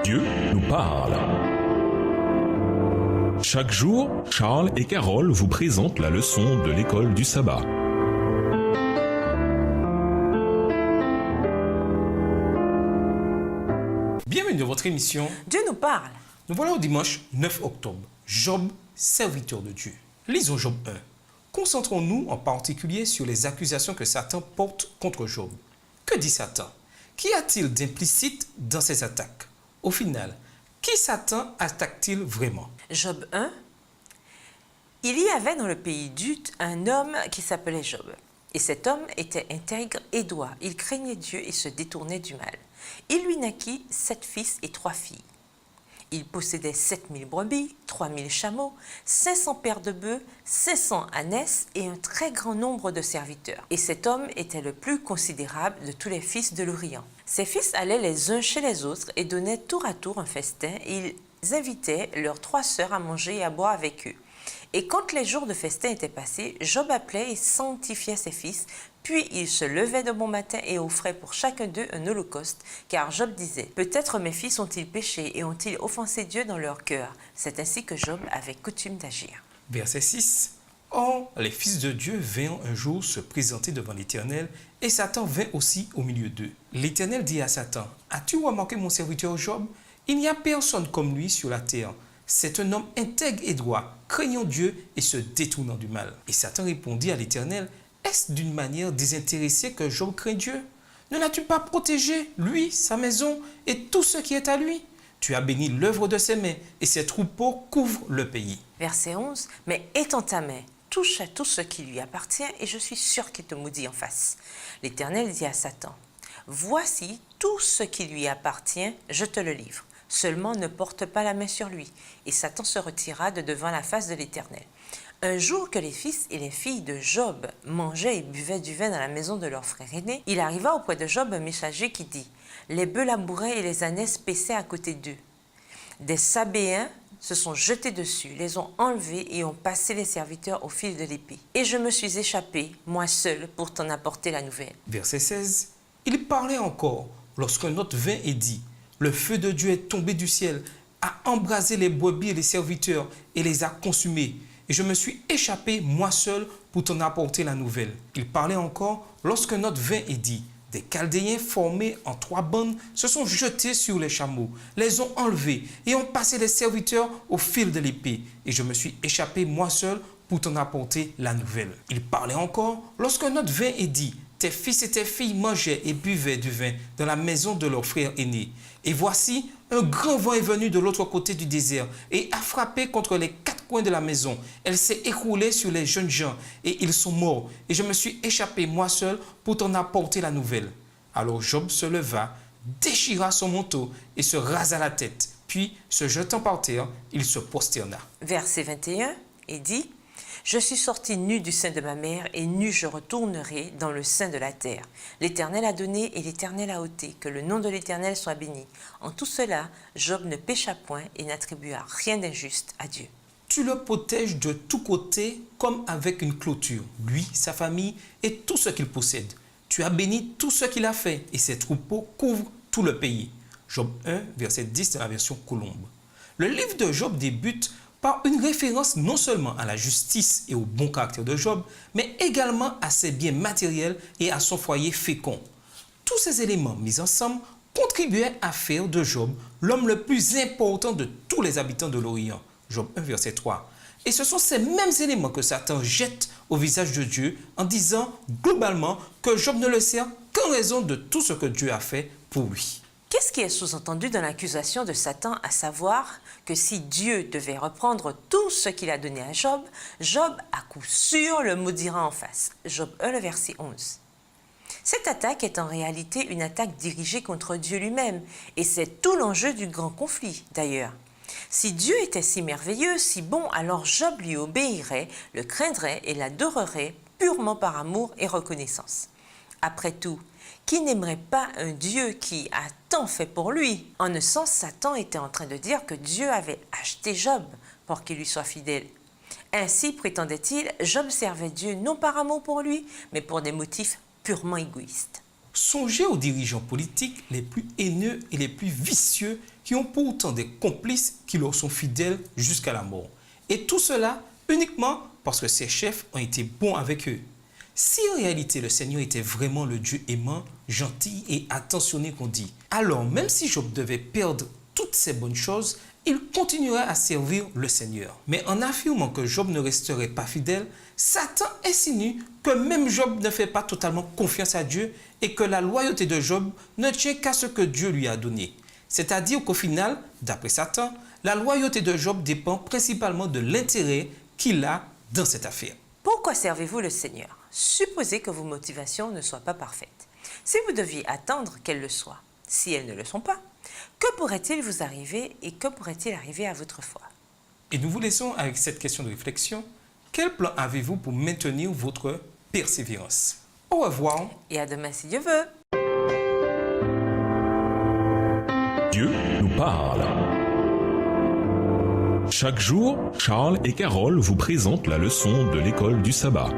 Dieu nous parle. Chaque jour, Charles et Carole vous présentent la leçon de l'école du sabbat. Bienvenue dans votre émission Dieu nous parle. Nous voilà au dimanche 9 octobre. Job, serviteur de Dieu. Lisons Job 1. Concentrons-nous en particulier sur les accusations que Satan porte contre Job. Que dit Satan? Qu'y a-t-il d'implicite dans ces attaques? Au final, qui Satan attaque-t-il vraiment? Job 1. Il y avait dans le pays d'Uth un homme qui s'appelait Job. Et cet homme était intègre et droit. Il craignait Dieu et se détournait du mal. Il lui naquit 7 fils et 3 filles. Il possédait 7000 brebis, 3000 chameaux, 500 paires de bœufs, 500 ânesses et un très grand nombre de serviteurs. Et cet homme était le plus considérable de tous les fils de l'Orient. Ses fils allaient les uns chez les autres et donnaient tour à tour un festin. Et ils invitaient leurs 3 sœurs à manger et à boire avec eux. Et quand les jours de festin étaient passés, Job appelait et sanctifiait ses fils, puis il se levait de bon matin et offrait pour chacun d'eux un holocauste, car Job disait « Peut-être mes fils ont-ils péché et ont-ils offensé Dieu dans leur cœur ?» C'est ainsi que Job avait coutume d'agir. Verset 6. Or, les fils de Dieu vinrent un jour se présenter devant l'Éternel, et Satan vint aussi au milieu d'eux. L'Éternel dit à Satan, « As-tu remarqué mon serviteur Job? Il n'y a personne comme lui sur la terre. C'est un homme intègre et droit, craignant Dieu et se détournant du mal. » Et Satan répondit à l'Éternel, « Est-ce d'une manière désintéressée que Job craint Dieu? Ne l'as-tu pas protégé, lui, sa maison et tout ce qui est à lui? Tu as béni l'œuvre de ses mains et ses troupeaux couvrent le pays. » Verset 11. « Mais étends ta main, touche à tout ce qui lui appartient et je suis sûr qu'il te maudit en face. » L'Éternel dit à Satan, « Voici tout ce qui lui appartient, je te le livre. Seulement ne porte pas la main sur lui. » Et Satan se retira de devant la face de l'Éternel. Un jour que les fils et les filles de Job mangeaient et buvaient du vin dans la maison de leur frère aîné, il arriva auprès de Job un messager qui dit « Les bœufs labouraient et les ânesses paissaient à côté d'eux. Des Sabéens se sont jetés dessus, les ont enlevés et ont passé les serviteurs au fil de l'épée. Et je me suis échappé, moi seul, pour t'en apporter la nouvelle. » Verset 16. Il parlait encore lorsqu'un autre vint et dit « Le feu de Dieu est tombé du ciel, a embrasé les brebis et les serviteurs et les a consumés. Et je me suis échappé, moi seul, pour t'en apporter la nouvelle. » Il parlait encore lorsqu'un autre vint et dit « Des Chaldéens formés en 3 bandes se sont jetés sur les chameaux, les ont enlevés et ont passé les serviteurs au fil de l'épée. Et je me suis échappé, moi seul, pour t'en apporter la nouvelle. » Il parlait encore lorsqu'un autre vint et dit « Tes fils et tes filles mangeaient et buvaient du vin dans la maison de leur frère aîné. Et voici, un grand vent est venu de l'autre côté du désert et a frappé contre les 4 coins de la maison. Elle s'est écroulée sur les jeunes gens et ils sont morts. Et je me suis échappé moi seul pour t'en apporter la nouvelle. » Alors Job se leva, déchira son manteau et se rasa la tête. Puis, se jetant par terre, il se prosterna. Verset 21, il dit « Je suis sorti nu du sein de ma mère, et nu je retournerai dans le sein de la terre. L'Éternel a donné et l'Éternel a ôté, que le nom de l'Éternel soit béni. » En tout cela, Job ne pécha point et n'attribua rien d'injuste à Dieu. Tu le protèges de tous côtés comme avec une clôture, lui, sa famille et tout ce qu'il possède. Tu as béni tout ce qu'il a fait et ses troupeaux couvrent tout le pays. Job 1, verset 10 de la version Colombe. Le livre de Job débute par une référence non seulement à la justice et au bon caractère de Job, mais également à ses biens matériels et à son foyer fécond. Tous ces éléments mis ensemble contribuaient à faire de Job l'homme le plus important de tous les habitants de l'Orient. Job 1, verset 3. Et ce sont ces mêmes éléments que Satan jette au visage de Dieu en disant globalement que Job ne le sert qu'en raison de tout ce que Dieu a fait pour lui. Qu'est-ce qui est sous-entendu dans l'accusation de Satan, à savoir que si Dieu devait reprendre tout ce qu'il a donné à Job, Job à coup sûr le maudira en face. Job 1, le verset 11. Cette attaque est en réalité une attaque dirigée contre Dieu lui-même, et c'est tout l'enjeu du grand conflit d'ailleurs. Si Dieu était si merveilleux, si bon, alors Job lui obéirait, le craindrait et l'adorerait purement par amour et reconnaissance. Après tout, qui n'aimerait pas un Dieu qui a tant fait pour lui? En un sens, Satan était en train de dire que Dieu avait acheté Job pour qu'il lui soit fidèle. Ainsi, prétendait-il, Job servait Dieu non par amour pour lui, mais pour des motifs purement égoïstes. Songez aux dirigeants politiques les plus haineux et les plus vicieux qui ont pourtant des complices qui leur sont fidèles jusqu'à la mort. Et tout cela uniquement parce que ces chefs ont été bons avec eux. Si en réalité le Seigneur était vraiment le Dieu aimant, gentil et attentionné qu'on dit, alors même si Job devait perdre toutes ces bonnes choses, il continuerait à servir le Seigneur. Mais en affirmant que Job ne resterait pas fidèle, Satan insinue que même Job ne fait pas totalement confiance à Dieu et que la loyauté de Job ne tient qu'à ce que Dieu lui a donné. C'est-à-dire qu'au final, d'après Satan, la loyauté de Job dépend principalement de l'intérêt qu'il a dans cette affaire. Pourquoi servez-vous le Seigneur? Supposez que vos motivations ne soient pas parfaites. Si vous deviez attendre qu'elles le soient, si elles ne le sont pas, que pourrait-il vous arriver et que pourrait-il arriver à votre foi? Et nous vous laissons avec cette question de réflexion. Quel plan avez-vous pour maintenir votre persévérance? Au revoir. Et à demain si Dieu veut. Dieu nous parle. Chaque jour, Charles et Carole vous présentent la leçon de l'école du sabbat.